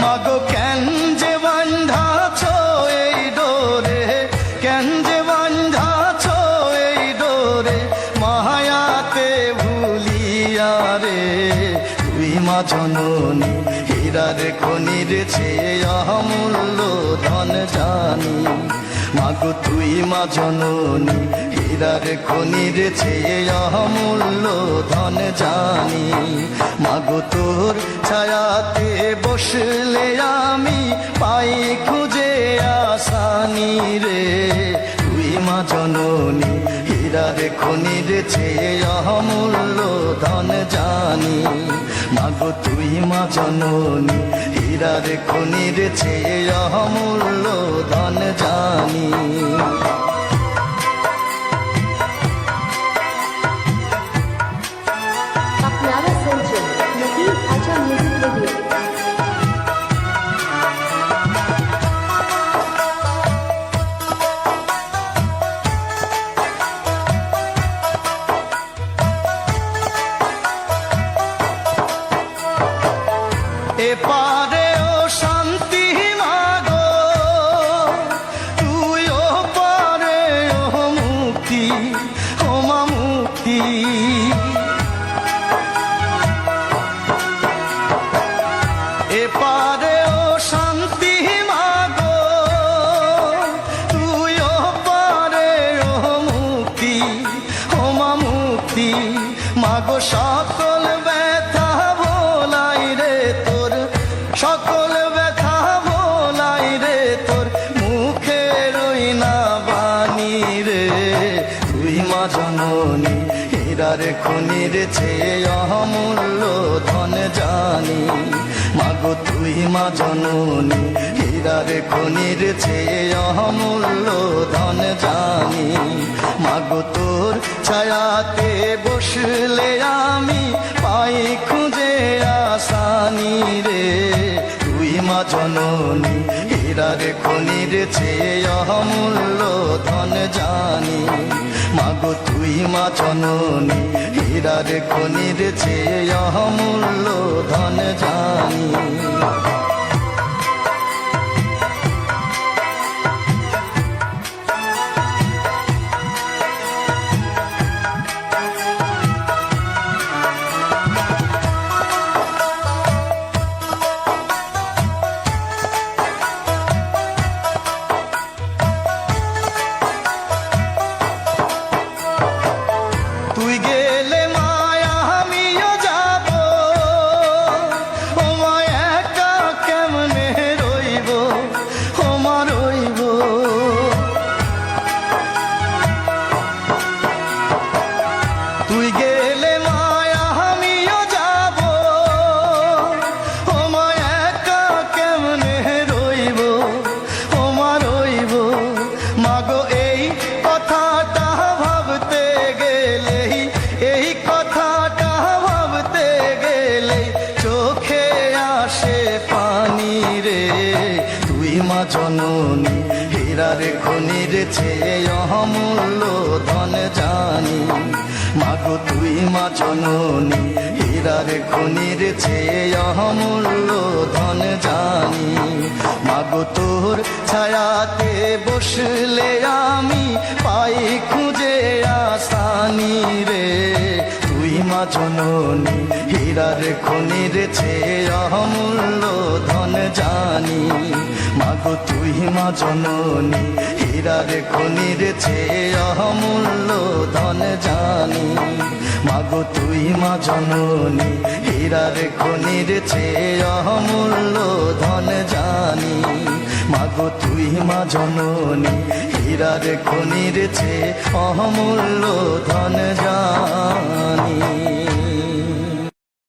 মাগো কেন যে বান্ধাছ এই ডোরে, কেন যে বান্ধাছ এই ডোরে, মায়াতে ভুলিয়া রে। তুই মা জননী হীরার খনির চেয়ে অমূল্য ধন জানি। মাগো তুই মা জননী হীরার খনির চেয়ে অমূল্য ধন জানি। মাগো তোর ছায়াতে বসলে আমি পাই খুঁজে আসানি রে। তুই মা জননী হীরার খনির চেয়ে অমূল্য ধন জানি। মাগো তুই মা জননী হীরার খনির চেয়ে অমূল্য ধন জানি। আপনারা শুনছেন নকিব আচা মিউজিক রেডিও। এপারে ও শান্তি মাগো, তুই ও পারে ও মুক্তি, ও মা মুক্তি। এপারে ও শান্তি মাগো, তুই ও পারে ও মুক্তি, ও মা মুক্তি। মাগো সকল ব্যথা ভোলাই রে তোর, সকল ব্যথা ভোলাই রে তোর, মুখের ওই না বাণী রে। তুই মা জননী হীরার খনির চেয়ে অমূল্য ধন জানি। মাগো তুই মা জননী হীরার খনির চেয়ে অমূল্য ধন জানি। মাগো তোর ছায়াতে বসলে আমি পাই খুঁজে আসানি রে। তুই মা জননী হীরার খনির চেয়ে অমূল্য ধন জানি। মাগো তুই মা জননী হীরার খনির চেয়ে অমূল্য ধন জানি। তুই গেলে মায়া আমিও যাব, ও মা একা কেমনে রইব, ও মা রইব। তুই গেলে মায়া আমিও যাব, ও মা একা কেমনে রইব, ও মা রইব। মাগো এই কথাটা ভাবতে গেলেই, এই কথাটা ভাবতে গেলেই চোখে আসে পানি রে। তুই মা জননী হীরার খনির চেয়ে অমূল্য ধন জানি। মাগো তুই মা জননী হীরার খনির চেয়ে অমূল্য ধন জানি। মাগো তোর ছায়াতে বসলে আমি পাই খুঁজে আসানি রে। তুই মা জননী হীরার খনির চেয়ে অমূল্য ধন জানি। মাগো তুই মা জননী হীরার খনির চেয়ে অমূল্য ধন জানি। মাগো তুই মা জননী হীরার খনির চেয়ে অমূল্য ধন জানি। মাগো তুই মা জননী হীরার খনির চেয়ে অমূল্য ধন জানি।